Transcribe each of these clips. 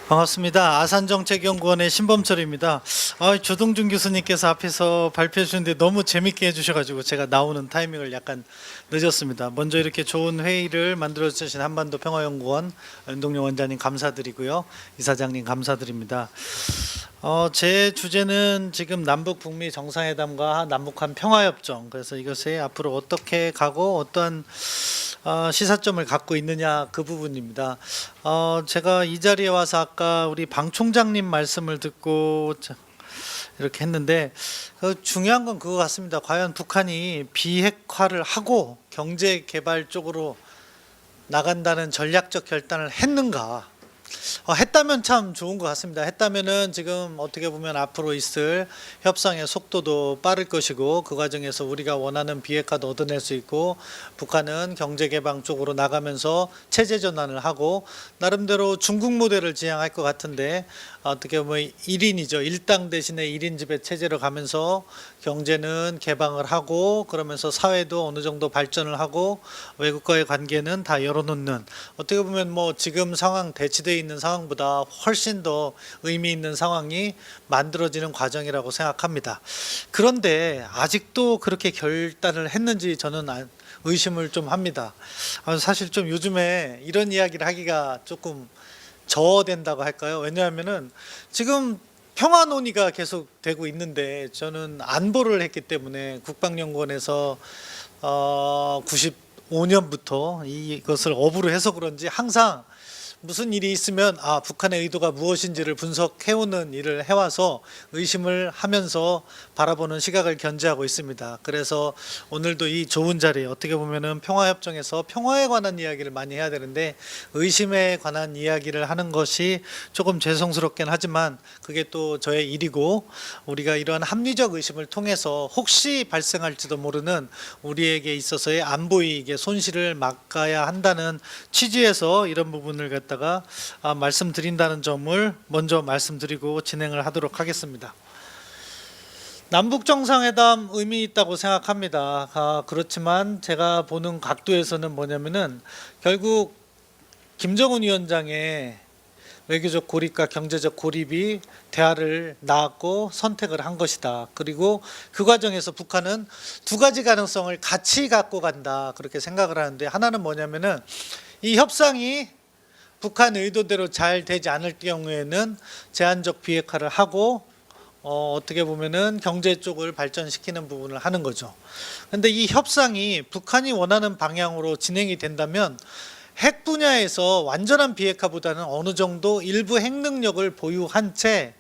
반갑습니다. 아산정책연구원의 신범철입니다. 조동준 교수님께서 앞에서 발표해 주셨는데 너무 재밌게 해주셔가지고 제가 나오는 타이밍을 약간 늦었습니다. 먼저 이렇게 좋은 회의를 만들어 주신 한반도 평화연구원 윤동영 원장님 감사드리고요. 이사장님 감사드립니다. 제 주제는 지금 남북 북미 정상회담과 남북한 평화협정, 그래서 이것이 앞으로 어떻게 가고 어떠한 시사점을 갖고 있느냐, 그 부분입니다. 제가 이 자리에 와서 아까 우리 방 총장님 말씀을 듣고 이렇게 했는데 중요한 건 그거 같습니다. 과연 북한이 비핵화를 하고 경제 개발 쪽으로 나간다는 전략적 결단을 했는가? 했다면 참 좋은 것 같습니다. 했다면은 지금 어떻게 보면 앞으로 있을 협상의 속도도 빠를 것이고, 그 과정에서 우리가 원하는 비핵화도 얻어낼 수 있고, 북한은 경제 개방 쪽으로 나가면서 체제 전환을 하고 나름대로 중국 모델을 지향할 것 같은데, 어떻게 보면 1인이죠. 일당 대신에 1인 지배 체제로 가면서 경제는 개방을 하고, 그러면서 사회도 어느 정도 발전을 하고 외국과의 관계는 다 열어놓는, 어떻게 보면 뭐 지금 상황, 대치되어 있는 상황보다 훨씬 더 의미 있는 상황이 만들어지는 과정이라고 생각합니다. 그런데 아직도 그렇게 결단을 했는지 저는 의심을 좀 합니다. 사실 좀 요즘에 이런 이야기를 하기가 조금 저어된다고 할까요? 왜냐하면은 지금 평화 논의가 계속 되고 있는데, 저는 안보를 했기 때문에 국방연구원에서 95년부터 이것을 업으로 해서 그런지 항상 무슨 일이 있으면 북한의 의도가 무엇인지를 분석해오는 일을 해와서 의심을 하면서 바라보는 시각을 견지하고 있습니다. 그래서 오늘도 이 좋은 자리에 어떻게 보면은 평화협정에서 평화에 관한 이야기를 많이 해야 되는데 의심에 관한 이야기를 하는 것이 조금 죄송스럽긴 하지만 그게 또 저의 일이고, 우리가 이러한 합리적 의심을 통해서 혹시 발생할지도 모르는 우리에게 있어서의 안보 이익의 손실을 막아야 한다는 취지에서 이런 부분을 다가 말씀드린다는 점을 먼저 말씀드리고 진행을 하도록 하겠습니다. 남북 정상회담 의미 있다고 생각합니다. 그렇지만 제가 보는 각도에서는 뭐냐면은 결국 김정은 위원장의 외교적 고립과 경제적 고립이 대화를 낳았고 선택을 한 것이다. 그리고 그 과정에서 북한은 두 가지 가능성을 같이 갖고 간다, 그렇게 생각을 하는데, 하나는 뭐냐면은 이 협상이 북한 의도대로 잘 되지 않을 경우에는 제한적 비핵화를 하고 어떻게 보면은 경제 쪽을 발전시키는 부분을 하는 거죠. 그런데 이 협상이 북한이 원하는 방향으로 진행이 된다면 핵 분야에서 완전한 비핵화보다는 어느 정도 일부 핵 능력을 보유한 채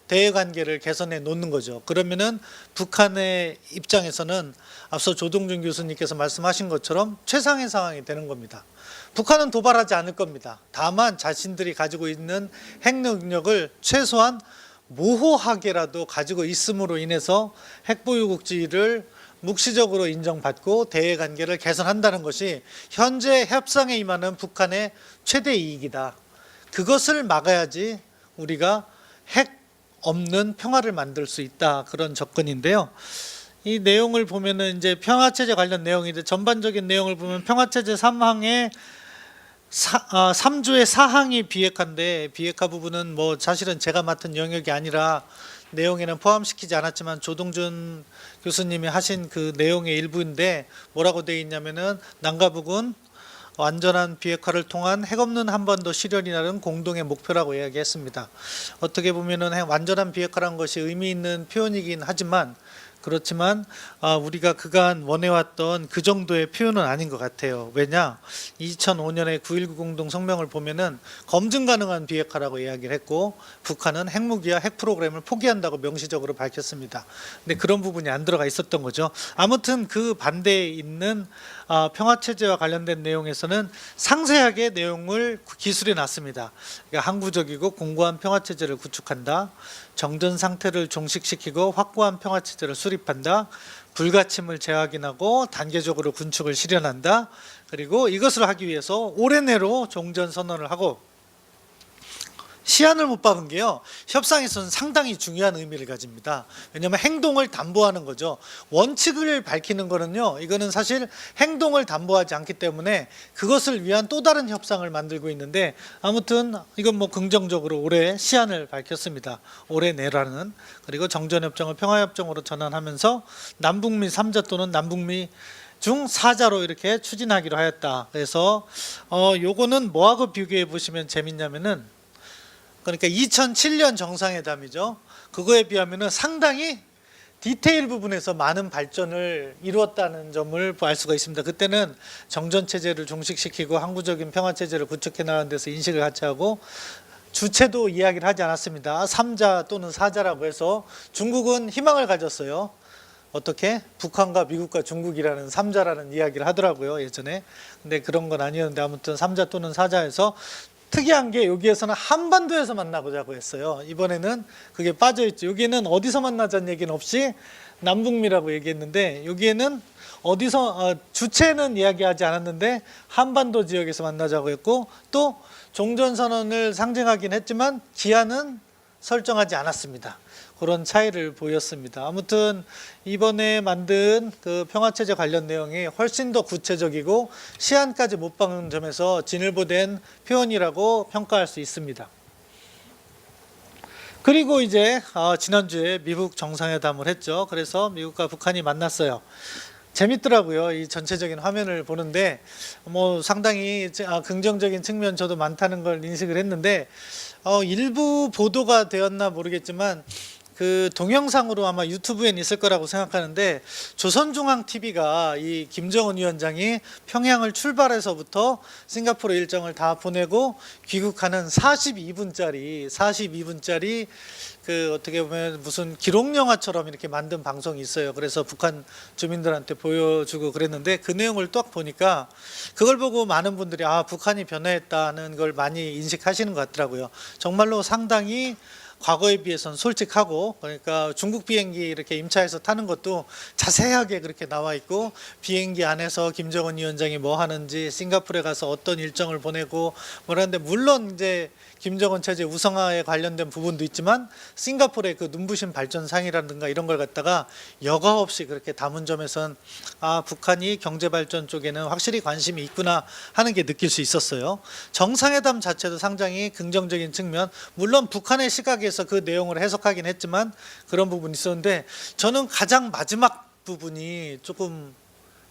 대외 관계를 개선해 놓는 거죠. 그러면은 북한의 입장에서는 앞서 조동준 교수님께서 말씀하신 것처럼 최상의 상황이 되는 겁니다. 북한은 도발하지 않을 겁니다. 다만 자신들이 가지고 있는 핵 능력을 최소한 모호하게라도 가지고 있음으로 인해서 핵보유국지를 묵시적으로 인정받고 대외 관계를 개선한다는 것이 현재 협상에 임하는 북한의 최대 이익이다. 그것을 막아야지 우리가 핵 없는 평화를 만들 수 있다, 그런 접근인데요. 이 내용을 보면은 이제 평화체제 관련 내용인데, 전반적인 내용을 보면 평화체제 3항에 3조의 4항이 비핵화인데, 비핵화 부분은 뭐 사실은 제가 맡은 영역이 아니라 내용에는 포함시키지 않았지만 조동준 교수님이 하신 그 내용의 일부인데, 뭐라고 되어 있냐면은 남과북은 완전한 비핵화를 통한 핵없는 한반도 실현이라는 공동의 목표라고 이야기했습니다. 어떻게 보면은 완전한 비핵화라는 것이 의미 있는 표현이긴 하지만, 그렇지만 우리가 그간 원해왔던 그 정도의 표현은 아닌 것 같아요. 왜냐, 2005년에 9.19 공동성명을 보면은 검증 가능한 비핵화라고 이야기를 했고, 북한은 핵무기와 핵 프로그램을 포기한다고 명시적으로 밝혔습니다. 근데 그런 부분이 안 들어가 있었던 거죠. 아무튼 그 반대에 있는 평화체제와 관련된 내용에서는 상세하게 내용을 기술해 놨습니다. 그러니까 항구적이고 공고한 평화체제를 구축한다, 정전 상태를 종식시키고 확고한 평화체제를 수립한다, 불가침을 재확인하고 단계적으로 군축을 실현한다, 그리고 이것을 하기 위해서 올해 내로 종전 선언을 하고 시한을 못 박은 게요, 협상에서는 상당히 중요한 의미를 가집니다. 왜냐하면 행동을 담보하는 거죠. 원칙을 밝히는 거는요, 이거는 사실 행동을 담보하지 않기 때문에 그것을 위한 또 다른 협상을 만들고 있는데, 아무튼 이건 뭐 긍정적으로 올해 시한을 밝혔습니다. 올해 내라는. 그리고 정전협정을 평화협정으로 전환하면서 남북미 3자 또는 남북미 중 4자로 이렇게 추진하기로 하였다. 그래서 요거는 뭐하고 비교해 보시면 재밌냐면은, 그러니까 2007년 정상회담이죠. 그거에 비하면은 상당히 디테일 부분에서 많은 발전을 이루었다는 점을 알 수가 있습니다. 그때는 정전 체제를 종식시키고 항구적인 평화 체제를 구축해 나가는 데서 인식을 같이 하고, 주체도 이야기를 하지 않았습니다. 3자 또는 4자라고 해서 중국은 희망을 가졌어요. 어떻게? 북한과 미국과 중국이라는 3자라는 이야기를 하더라고요, 예전에. 근데 그런 건 아니었는데, 아무튼 3자 또는 4자에서 특이한 게, 여기에서는 한반도에서 만나보자고 했어요. 이번에는 그게 빠져있죠. 여기에는 어디서 만나자는 얘기는 없이 남북미라고 얘기했는데, 여기에는 어디서 주체는 이야기하지 않았는데 한반도 지역에서 만나자고 했고, 또 종전선언을 상징하긴 했지만 기한은 설정하지 않았습니다. 그런 차이를 보였습니다. 아무튼 이번에 만든 그 평화체제 관련 내용이 훨씬 더 구체적이고 시한까지 못 박는 점에서 진일보된 표현이라고 평가할 수 있습니다. 그리고 이제 지난주에 미국 정상회담을 했죠. 그래서 미국과 북한이 만났어요. 재밌더라고요. 이 전체적인 화면을 보는데 뭐 상당히 긍정적인 측면 저도 많다는 걸 인식을 했는데, 일부 보도가 되었나 모르겠지만 그 동영상으로 아마 유튜브엔 있을 거라고 생각하는데, 조선중앙TV가 이 김정은 위원장이 평양을 출발해서부터 싱가포르 일정을 다 보내고 귀국하는 42분짜리 그 어떻게 보면 무슨 기록 영화처럼 이렇게 만든 방송이 있어요. 그래서 북한 주민들한테 보여주고 그랬는데, 그 내용을 딱 보니까 그걸 보고 많은 분들이 북한이 변화했다는 걸 많이 인식하시는 것 같더라고요. 정말로 상당히 과거에 비해서는 솔직하고, 그러니까 중국 비행기 이렇게 임차해서 타는 것도 자세하게 그렇게 나와 있고, 비행기 안에서 김정은 위원장이 뭐 하는지, 싱가포르에 가서 어떤 일정을 보내고 뭐라는데, 물론 이제 김정은 체제 우상화에 관련된 부분도 있지만 싱가포르의 그 눈부신 발전상이라든가 이런 걸 갖다가 여과 없이 그렇게 담은 점에선 북한이 경제 발전 쪽에는 확실히 관심이 있구나 하는 게 느낄 수 있었어요. 정상회담 자체도 상당히 긍정적인 측면, 물론 북한의 시각에서 그 내용을 해석하긴 했지만 그런 부분이 있었는데, 저는 가장 마지막 부분이 조금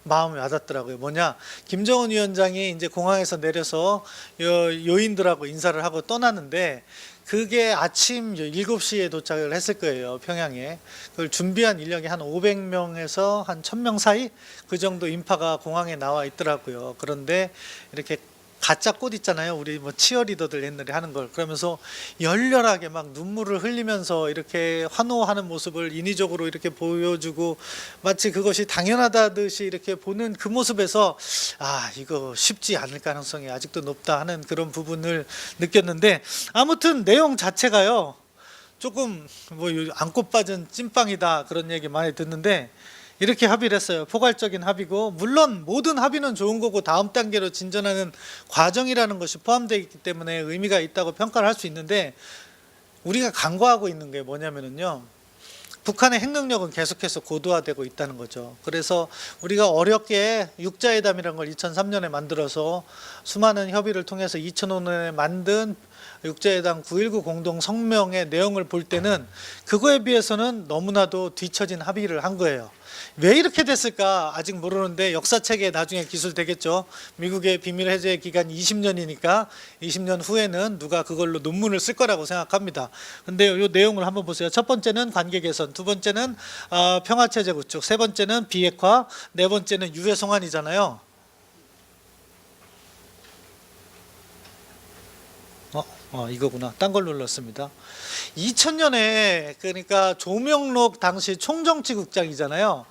마음이 와닿더라고요. 뭐냐, 김정은 위원장이 이제 공항에서 내려서 요인들하고 인사를 하고 떠나는데, 그게 아침 7시에 도착을 했을 거예요, 평양에. 그걸 준비한 인력이 한 500명에서 한 1000명 사이 그 정도 인파가 공항에 나와 있더라고요. 그런데 이렇게 가짜 꽃 있잖아요. 우리 뭐 치어리더들 옛날에 하는 걸. 그러면서 열렬하게 막 눈물을 흘리면서 이렇게 환호하는 모습을 인위적으로 이렇게 보여주고, 마치 그것이 당연하다듯이 이렇게 보는 그 모습에서 이거 쉽지 않을 가능성이 아직도 높다 하는 그런 부분을 느꼈는데, 아무튼 내용 자체가요, 조금 뭐 안고 빠진 찐빵이다 그런 얘기 많이 듣는데, 이렇게 합의를 했어요. 포괄적인 합의고, 물론 모든 합의는 좋은 거고 다음 단계로 진전하는 과정이라는 것이 포함되어 있기 때문에 의미가 있다고 평가를 할 수 있는데, 우리가 간과하고 있는 게 뭐냐면요, 북한의 핵 능력은 계속해서 고도화되고 있다는 거죠. 그래서 우리가 어렵게 육자회담이라는 걸 2003년에 만들어서 수많은 협의를 통해서 2005년에 만든 육자회담 9.19 공동성명의 내용을 볼 때는 그거에 비해서는 너무나도 뒤처진 합의를 한 거예요. 왜 이렇게 됐을까 아직 모르는데, 역사책에 나중에 기술되겠죠. 미국의 비밀 해제 기간 20년이니까 20년 후에는 누가 그걸로 논문을 쓸 거라고 생각합니다. 근데 이 내용을 한번 보세요. 첫 번째는 관계 개선, 두 번째는 평화체제 구축, 세 번째는 비핵화, 네 번째는 유해 송환이잖아요. 이거구나. 딴 걸 눌렀습니다. 2000년에 그러니까 조명록 당시 총정치국장이잖아요.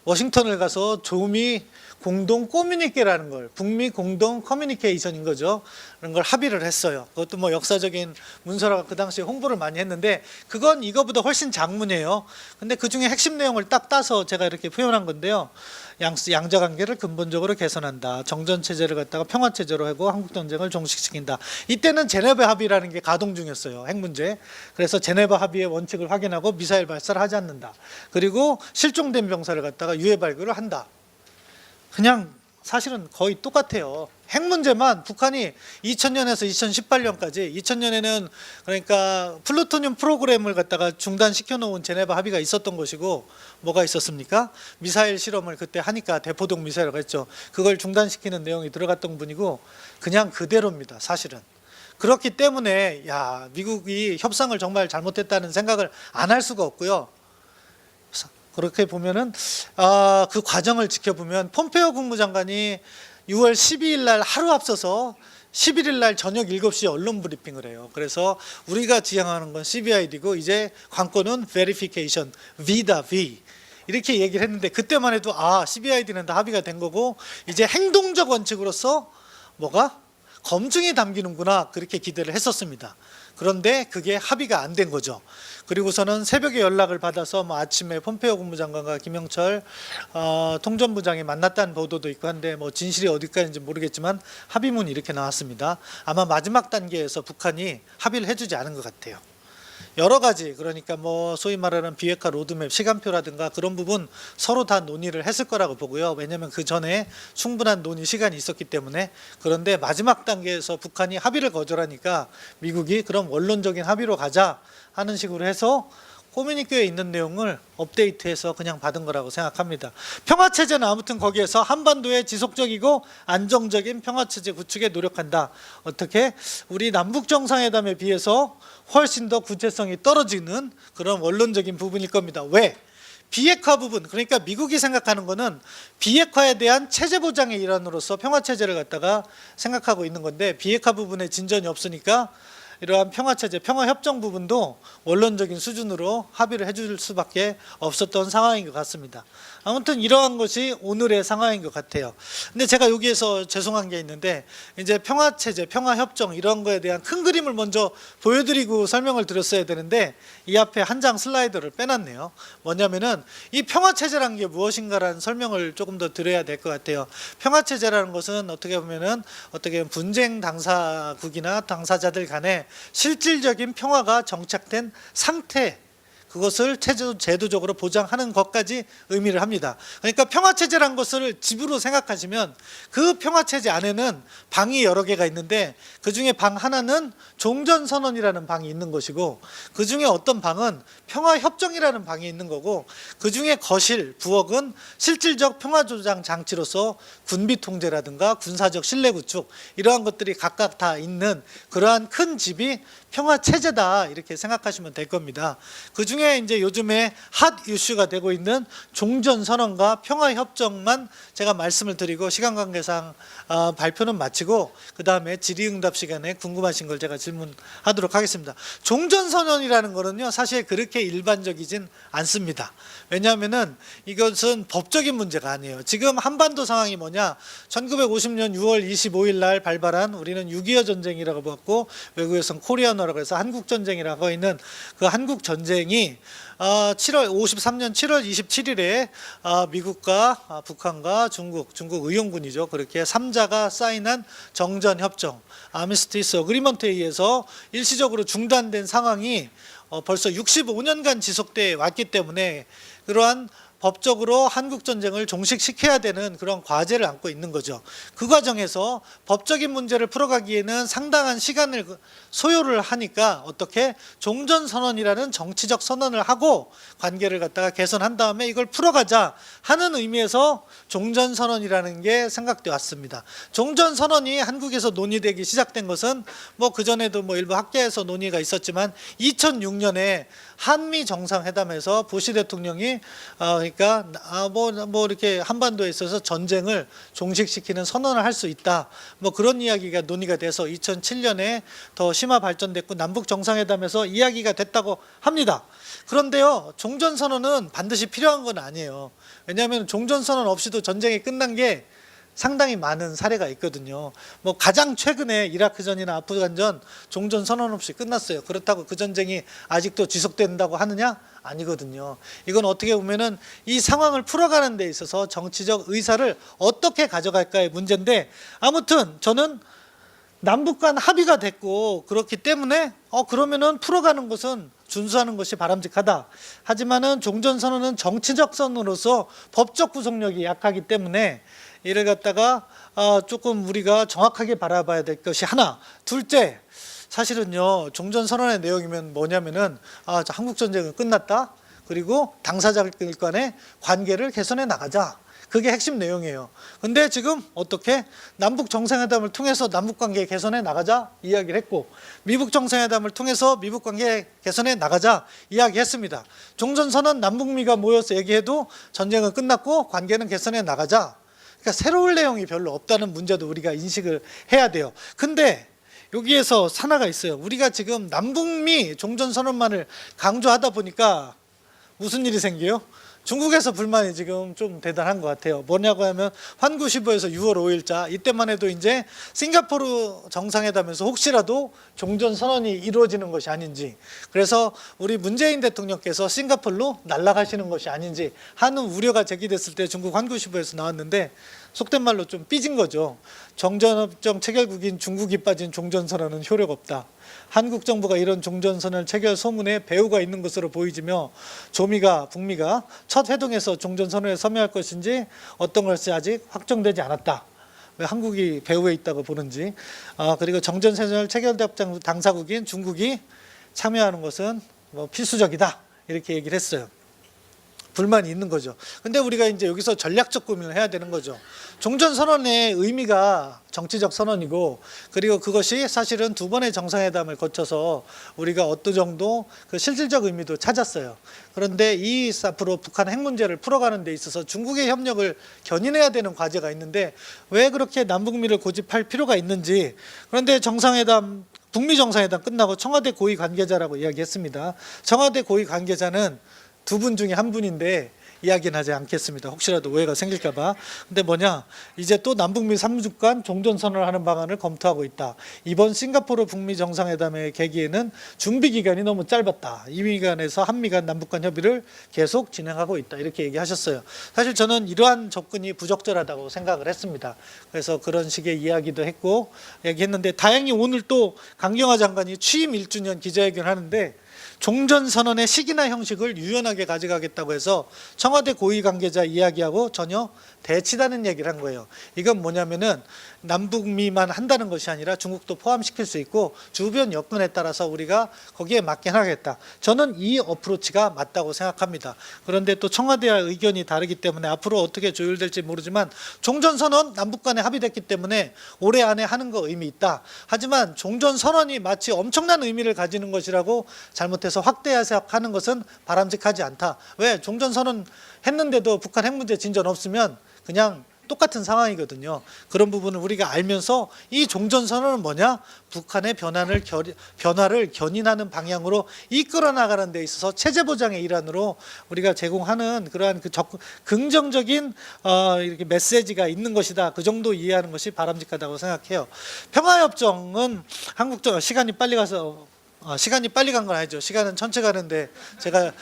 워싱턴을 가서 조미 공동 꼬뮤니케라는 걸, 북미 공동 커뮤니케이션인 거죠. 그런 걸 합의를 했어요. 그것도 뭐 역사적인 문서라고 그 당시에 홍보를 많이 했는데 그건 이거보다 훨씬 장문이에요. 근데 그 중에 핵심 내용을 딱 따서 제가 이렇게 표현한 건데요. 양자 관계를 근본적으로 개선한다. 정전 체제를 갖다가 평화 체제로 하고 한국 전쟁을 종식시킨다. 이때는 제네바 합의라는 게 가동 중이었어요. 핵 문제. 그래서 제네바 합의의 원칙을 확인하고 미사일 발사를 하지 않는다. 그리고 실종된 병사를 갖다가 유해 발굴을 한다. 그냥 사실은 거의 똑같아요. 핵 문제만 북한이 2000년에서 2018년까지 2000년에는 그러니까 플루토늄 프로그램을 갖다가 중단시켜 놓은 제네바 합의가 있었던 것이고 뭐가 있었습니까? 미사일 실험을 그때 하니까 대포동 미사일을 했죠. 그걸 중단시키는 내용이 들어갔던 분이고 그냥 그대로입니다. 사실은. 그렇기 때문에 야 미국이 협상을 정말 잘못했다는 생각을 안 할 수가 없고요. 그렇게 보면은 그 과정을 지켜보면 폼페이오 국무장관이 6월 12일 날 하루 앞서서 11일 날 저녁 7시에 언론 브리핑을 해요. 그래서 우리가 지향하는 건 CBID고 이제 관건은 verification, V다 V. 이렇게 얘기를 했는데 그때만 해도 CBID는 다 합의가 된 거고 이제 행동적 원칙으로서 뭐가 검증이 담기는구나 그렇게 기대를 했었습니다. 그런데 그게 합의가 안 된 거죠. 그리고서는 새벽에 연락을 받아서 뭐 아침에 폼페이오 국무장관과 김영철 통전부장이 만났다는 보도도 있고 한데 뭐 진실이 어디까지인지 모르겠지만 합의문이 이렇게 나왔습니다. 아마 마지막 단계에서 북한이 합의를 해주지 않은 것 같아요. 여러 가지 그러니까 뭐 소위 말하는 비핵화 로드맵 시간표라든가 그런 부분 서로 다 논의를 했을 거라고 보고요. 왜냐하면 그 전에 충분한 논의 시간이 있었기 때문에. 그런데 마지막 단계에서 북한이 합의를 거절하니까 미국이 그럼 원론적인 합의로 가자 하는 식으로 해서 커뮤니케에 있는 내용을 업데이트해서 그냥 받은 거라고 생각합니다. 평화체제는 아무튼 거기에서 한반도의 지속적이고 안정적인 평화체제 구축에 노력한다. 어떻게? 우리 남북정상회담에 비해서 훨씬 더 구체성이 떨어지는 그런 원론적인 부분일 겁니다. 왜? 비핵화 부분, 그러니까 미국이 생각하는 거는 비핵화에 대한 체제 보장의 일환으로서 평화체제를 갖다가 생각하고 있는 건데 비핵화 부분에 진전이 없으니까 이러한 평화체제, 평화협정 부분도 원론적인 수준으로 합의를 해줄 수밖에 없었던 상황인 것 같습니다. 아무튼 이러한 것이 오늘의 상황인 것 같아요. 근데 제가 여기에서 죄송한 게 있는데 이제 평화체제, 평화협정 이런 거에 대한 큰 그림을 먼저 보여드리고 설명을 드렸어야 되는데 이 앞에 한 장 슬라이드를 빼놨네요. 뭐냐면은 이 평화체제라는 게 무엇인가라는 설명을 조금 더 드려야 될 것 같아요. 평화체제라는 것은 어떻게 보면 분쟁 당사국이나 당사자들 간에 실질적인 평화가 정착된 상태, 그것을 제도적으로 보장하는 것까지 의미를 합니다. 그러니까 평화체제란 것을 집으로 생각하시면 그 평화체제 안에는 방이 여러 개가 있는데 그 중에 방 하나는 종전선언이라는 방이 있는 것이고 그 중에 어떤 방은 평화협정이라는 방이 있는 거고 그 중에 거실, 부엌은 실질적 평화조장 장치로서 군비통제라든가 군사적 신뢰구축 이러한 것들이 각각 다 있는 그러한 큰 집이 평화체제다 이렇게 생각하시면 될 겁니다. 그 중에 이제 요즘에 핫 이슈가 되고 있는 종전선언과 평화협정만 제가 말씀을 드리고 시간 관계상 발표는 마치고 그 다음에 질의응답 시간에 궁금하신 걸 제가 질문하도록 하겠습니다. 종전선언이라는 거는요 사실 그렇게 일반적이진 않습니다. 왜냐하면은 이것은 법적인 문제가 아니에요. 지금 한반도 상황이 뭐냐? 1950년 6월 25일 날 발발한 우리는 6.25 전쟁이라고 봤고 외국에서는 코리아노라고 해서 한국전쟁이라고 하고 있는 그 한국전쟁이 53년 7월 27일에 미국과 북한과 중국 의용군이죠. 그렇게 3자가 사인한 정전협정 아미스티스 어그리먼트에 의해서 일시적으로 중단된 상황이 벌써 65년간 지속돼 왔기 때문에 그러한 법적으로 한국전쟁을 종식시켜야 되는 그런 과제를 안고 있는 거죠. 그 과정에서 법적인 문제를 풀어가기에는 상당한 시간을 소요를 하니까 어떻게 종전선언이라는 정치적 선언을 하고 관계를 갖다가 개선한 다음에 이걸 풀어가자 하는 의미에서 종전선언이라는 게 생각돼 왔습니다. 종전선언이 한국에서 논의되기 시작된 것은 뭐 그전에도 뭐 일부 학계에서 논의가 있었지만 2006년에 한미 정상회담에서 부시 대통령이 그러니까 뭐 이렇게 한반도에 있어서 전쟁을 종식시키는 선언을 할 수 있다. 뭐 그런 이야기가 논의가 돼서 2007년에 더 심화 발전됐고 남북 정상회담에서 이야기가 됐다고 합니다. 그런데요, 종전선언은 반드시 필요한 건 아니에요. 왜냐하면 종전선언 없이도 전쟁이 끝난 게 상당히 많은 사례가 있거든요. 뭐 가장 최근에 이라크전이나 아프간전 종전 선언 없이 끝났어요. 그렇다고 그 전쟁이 아직도 지속된다고 하느냐? 아니거든요. 이건 어떻게 보면은 이 상황을 풀어가는 데 있어서 정치적 의사를 어떻게 가져갈까의 문제인데, 아무튼 저는 남북 간 합의가 됐고 그렇기 때문에 그러면은 풀어가는 것은 준수하는 것이 바람직하다. 하지만은 종전선언은 정치적 선언으로서 법적 구속력이 약하기 때문에 이를 갖다가 조금 우리가 정확하게 바라봐야 될 것이 하나. 둘째, 사실은요, 종전선언의 내용이면 뭐냐면은 한국전쟁은 끝났다. 그리고 당사자들 간의 관계를 개선해 나가자. 그게 핵심 내용이에요. 근데 지금 어떻게 남북 정상회담을 통해서 남북 관계 개선해 나가자 이야기를 했고, 미북 정상회담을 통해서 미북 관계 개선해 나가자 이야기했습니다. 종전선언 남북미가 모여서 얘기해도 전쟁은 끝났고 관계는 개선해 나가자. 그러니까 새로운 내용이 별로 없다는 문제도 우리가 인식을 해야 돼요. 근데 여기에서 하나가 있어요. 우리가 지금 남북미 종전선언만을 강조하다 보니까 무슨 일이 생겨요? 중국에서 불만이 지금 좀 대단한 것 같아요. 뭐냐고 하면 환구시보에서 6월 5일자 이때만 해도 이제 싱가포르 정상회담에서 혹시라도 종전선언이 이루어지는 것이 아닌지, 그래서 우리 문재인 대통령께서 싱가포르로 날아가시는 것이 아닌지 하는 우려가 제기됐을 때 중국 환구시보에서 나왔는데, 속된 말로 좀 삐진 거죠. 정전협정 체결국인 중국이 빠진 종전선언은 효력 없다. 한국 정부가 이런 종전선언 체결 소문에 배후가 있는 것으로 보이지며 북미가 첫 회동에서 종전선언에 서명할 것인지 어떤 것이 아직 확정되지 않았다. 왜 한국이 배후에 있다고 보는지. 그리고 정전선언 체결 당사국인 중국이 참여하는 것은 뭐 필수적이다. 이렇게 얘기를 했어요. 불만이 있는 거죠. 근데 우리가 이제 여기서 전략적 고민을 해야 되는 거죠. 종전선언의 의미가 정치적 선언이고, 그리고 그것이 사실은 두 번의 정상회담을 거쳐서 우리가 어떤 정도 그 실질적 의미도 찾았어요. 그런데 이 앞으로 북한 핵 문제를 풀어가는 데 있어서 중국의 협력을 견인해야 되는 과제가 있는데 왜 그렇게 남북미를 고집할 필요가 있는지. 그런데 북미 정상회담 끝나고 청와대 고위 관계자라고 이야기했습니다. 청와대 고위 관계자는 두 분 중에 한 분인데 이야기는 하지 않겠습니다. 혹시라도 오해가 생길까 봐. 근데 이제 또 남북미 3주 간 종전선언을 하는 방안을 검토하고 있다. 이번 싱가포르 북미 정상회담의 계기에는 준비 기간이 너무 짧았다. 이 기간에서 한미 간 남북 간 협의를 계속 진행하고 있다. 이렇게 얘기하셨어요. 사실 저는 이러한 접근이 부적절하다고 생각을 했습니다. 그래서 그런 식의 이야기도 했고 얘기했는데, 다행히 오늘 또 강경화 장관이 취임 1주년 기자회견을 하는데 종전선언의 시기나 형식을 유연하게 가져가겠다고 해서 청와대 고위 관계자 이야기하고 전혀 대치다는 얘기를 한 거예요. 이건 뭐냐면은 남북미만 한다는 것이 아니라 중국도 포함시킬 수 있고 주변 여건에 따라서 우리가 거기에 맞게 하겠다. 저는 이 어프로치가 맞다고 생각합니다. 그런데 또 청와대와 의견이 다르기 때문에 앞으로 어떻게 조율될지 모르지만 종전선언 남북 간에 합의됐기 때문에 올해 안에 하는 거 의미 있다. 하지만 종전선언이 마치 엄청난 의미를 가지는 것이라고 잘못해서 확대 해석하는 것은 바람직하지 않다. 왜? 종전선언 했는데도 북한 핵 문제 진전 없으면 그냥 똑같은 상황이거든요. 그런 부분을 우리가 알면서 이 종전선언은 뭐냐? 북한의 변화를 견인하는 방향으로 이끌어 나가는 데 있어서 체제 보장의 일환으로 우리가 제공하는 그러한 긍정적인 이렇게 메시지가 있는 것이다. 그 정도 이해하는 것이 바람직하다고 생각해요. 평화협정은 시간이 빨리 간 건 아니죠. 시간은 천천히 가는데 제가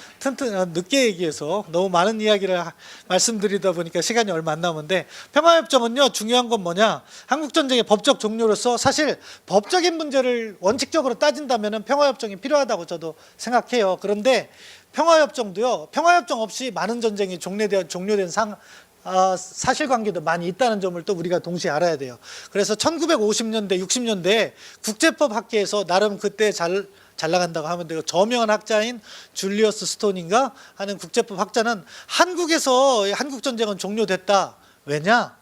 늦게 얘기해서 너무 많은 이야기를 말씀드리다 보니까 시간이 얼마 안 남은데, 평화협정은요, 중요한 건 뭐냐? 한국전쟁의 법적 종료로서 사실 법적인 문제를 원칙적으로 따진다면 평화협정이 필요하다고 저도 생각해요. 그런데 평화협정도요, 평화협정 없이 많은 전쟁이 종료된 사실관계도 많이 있다는 점을 또 우리가 동시에 알아야 돼요. 그래서 1950년대, 60년대에 국제법 학계에서 나름 그때 잘 나간다고 하면 되고, 저명한 학자인 줄리어스 스톤인가 하는 국제법 학자는 한국에서 한국전쟁은 종료됐다. 왜냐?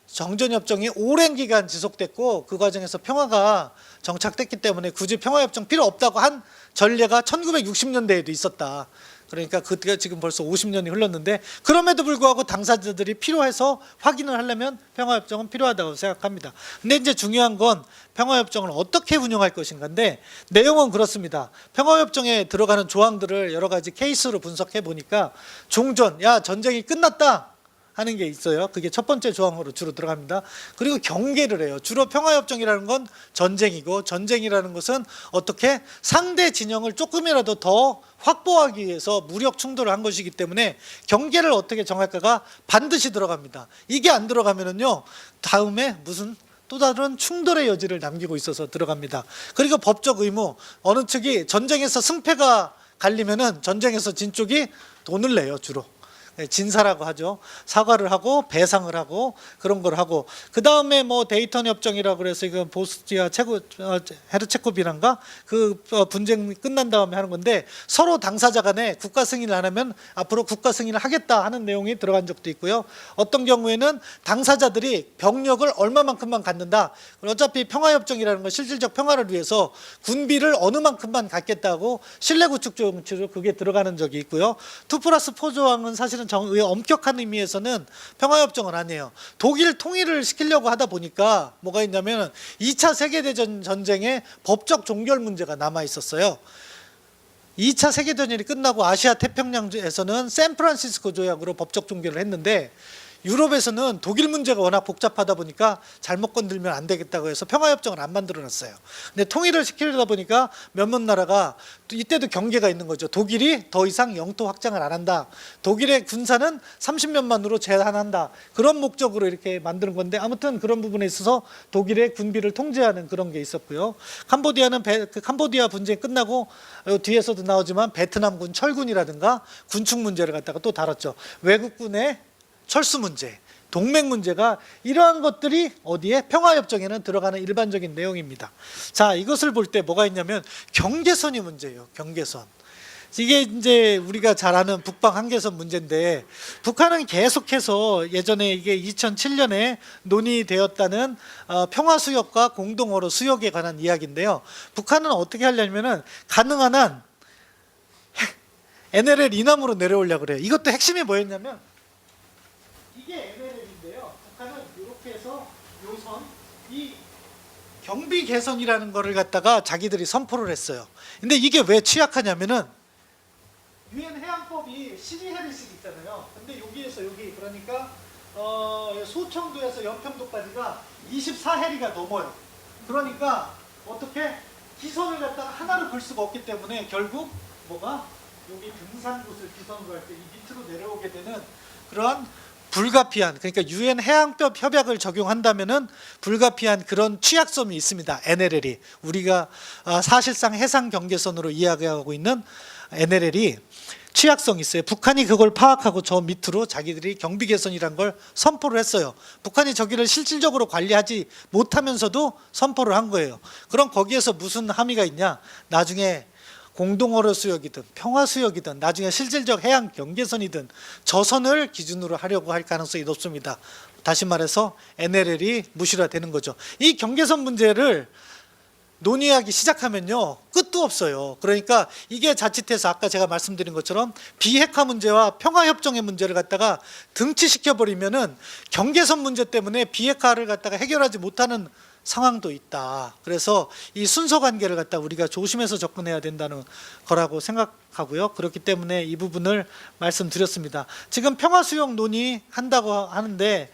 정전협정이 오랜 기간 지속됐고 그 과정에서 평화가 정착됐기 때문에 굳이 평화협정 필요 없다고 한 전례가 1960년대에도 있었다. 그러니까 그때가 지금 벌써 50년이 흘렀는데 그럼에도 불구하고 당사자들이 필요해서 확인을 하려면 평화협정은 필요하다고 생각합니다. 근데 이제 중요한 건 평화협정을 어떻게 운영할 것인가인데 내용은 그렇습니다. 평화협정에 들어가는 조항들을 여러 가지 케이스로 분석해 보니까 종전, 야 전쟁이 끝났다 하는 게 있어요. 그게 첫 번째 조항으로 주로 들어갑니다. 그리고 경계를 해요. 주로 평화협정이라는 건 전쟁이고 전쟁이라는 것은 어떻게 상대 진영을 조금이라도 더 확보하기 위해서 무력 충돌을 한 것이기 때문에 경계를 어떻게 정할까가 반드시 들어갑니다. 이게 안 들어가면은요 다음에 무슨 또 다른 충돌의 여지를 남기고 있어서 들어갑니다. 그리고 법적 의무, 어느 측이 전쟁에서 승패가 갈리면은 전쟁에서 진 쪽이 돈을 내요 주로. 진사라고 하죠. 사과를 하고 배상을 하고 그런 걸 하고 그 다음에 뭐 데이턴 협정이라고 그래서 이건 보스니아 헤르체고비나인가 그 분쟁 끝난 다음에 하는 건데 서로 당사자 간에 국가 승인을 안 하면 앞으로 국가 승인을 하겠다 하는 내용이 들어간 적도 있고요. 어떤 경우에는 당사자들이 병력을 얼마만큼만 갖는다. 어차피 평화협정이라는 건 실질적 평화를 위해서 군비를 어느 만큼만 갖겠다고 신뢰 구축 조치로 그게 들어가는 적이 있고요. 2+4 조항은 사실은 엄격한 의미에서는 평화협정은 아니에요. 독일 통일을 시키려고 하다 보니까 뭐가 있냐면 2차 세계대전 전쟁에 법적 종결 문제가 남아 있었어요. 2차 세계대전이 끝나고 아시아 태평양에서는 샌프란시스코 조약으로 법적 종결을 했는데 유럽에서는 독일 문제가 워낙 복잡하다 보니까 잘못 건들면 안 되겠다고 해서 평화협정을 안 만들어놨어요. 근데 통일을 시키려다 보니까 몇몇 나라가 이때도 경계가 있는 거죠. 독일이 더 이상 영토 확장을 안 한다. 독일의 군사는 30년만으로 제한한다. 그런 목적으로 이렇게 만드는 건데 아무튼 그런 부분에 있어서 독일의 군비를 통제하는 그런 게 있었고요. 캄보디아는 캄보디아 분쟁이 끝나고 뒤에서도 나오지만 베트남군 철군이라든가 군축 문제를 갖다가 또 다뤘죠. 외국군의 철수 문제, 동맹 문제가 이러한 것들이 어디에 평화협정에는 들어가는 일반적인 내용입니다. 자, 이것을 볼 때 뭐가 있냐면 경계선이 문제예요. 경계선. 이게 이제 우리가 잘 아는 북방 한계선 문제인데 북한은 계속해서 예전에 이게 2007년에 논의되었다는 평화수역과 공동어로 수역에 관한 이야기인데요. 북한은 어떻게 하려면은 가능한 한 NLL 이남으로 내려오려고 그래요. 이것도 핵심이 뭐였냐면 이게 NLL인데요. 북한은 이렇게 해서 요선, 이 경비 개선이라는 거를 갖다가 자기들이 선포를 했어요. 근데 이게 왜 취약하냐면은 유엔 해양법이 12해리씩 있잖아요. 근데 여기에서 여기 그러니까 소청도에서 연평도까지가 24해리가 넘어요. 그러니까 어떻게 기선을 갖다가 하나로 걸 수가 없기 때문에 결국 뭐가 여기 등산곳을 기선으로 할 때 이 밑으로 내려오게 되는 그러한 불가피한, 그러니까 유엔 해양법 협약을 적용한다면은 불가피한 그런 취약점이 있습니다. NLL이 우리가 사실상 해상 경계선으로 이야기하고 있는 NLL이 취약성이 있어요. 북한이 그걸 파악하고 저 밑으로 자기들이 경비 개선이란 걸 선포를 했어요. 북한이 저기를 실질적으로 관리하지 못하면서도 선포를 한 거예요. 그럼 거기에서 무슨 함의가 있냐? 나중에 공동어로 수역이든 평화수역이든 나중에 실질적 해양 경계선이든 저선을 기준으로 하려고 할 가능성이 높습니다. 다시 말해서 NLL이 무실화되는 거죠. 이 경계선 문제를 논의하기 시작하면요 끝도 없어요. 그러니까 이게 자칫해서 아까 제가 말씀드린 것처럼 비핵화 문제와 평화협정의 문제를 갖다가 등치시켜버리면은 경계선 문제 때문에 비핵화를 갖다가 해결하지 못하는 상황도 있다. 그래서 이 순서 관계를 갖다 우리가 조심해서 접근해야 된다는 거라고 생각하고요. 그렇기 때문에 이 부분을 말씀드렸습니다. 지금 평화수역 논의한다고 하는데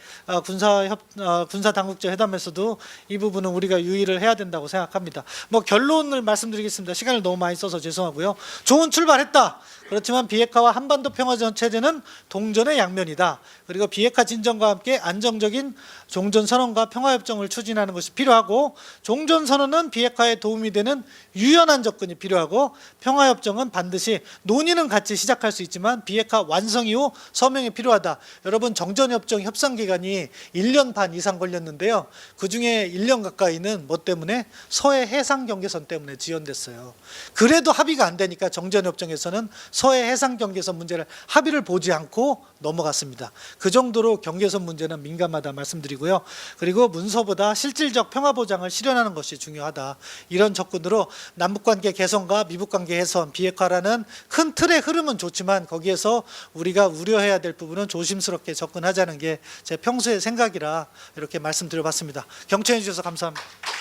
군사당국제 회담에서도 이 부분은 우리가 유의를 해야 된다고 생각합니다. 뭐 결론을 말씀드리겠습니다. 시간을 너무 많이 써서 죄송하고요. 좋은 출발했다. 그렇지만 비핵화와 한반도 평화전 체제는 동전의 양면이다. 그리고 비핵화 진전과 함께 안정적인 종전선언과 평화협정을 추진하는 것이 필요하고 종전선언은 비핵화에 도움이 되는 유연한 접근이 필요하고 평화협정은 반드시 논의는 같이 시작할 수 있지만 비핵화 완성 이후 서명이 필요하다. 여러분 정전협정 협상기간이 1년 반 이상 걸렸는데요. 그중에 1년 가까이는 뭐 때문에 서해 해상경계선 때문에 지연됐어요. 그래도 합의가 안 되니까 정전협정에서는 서해 해상경계선 문제를 합의를 보지 않고 넘어갔습니다. 그 정도로 경계선 문제는 민감하다 말씀드리고요. 그리고 문서보다 실질적 평화 보장을 실현하는 것이 중요하다. 이런 접근으로 남북관계 개선과 미북관계 개선, 비핵화라는 큰 틀의 흐름은 좋지만 거기에서 우리가 우려해야 될 부분은 조심스럽게 접근하자는 게 제 평소의 생각이라 이렇게 말씀드려봤습니다. 경청해 주셔서 감사합니다.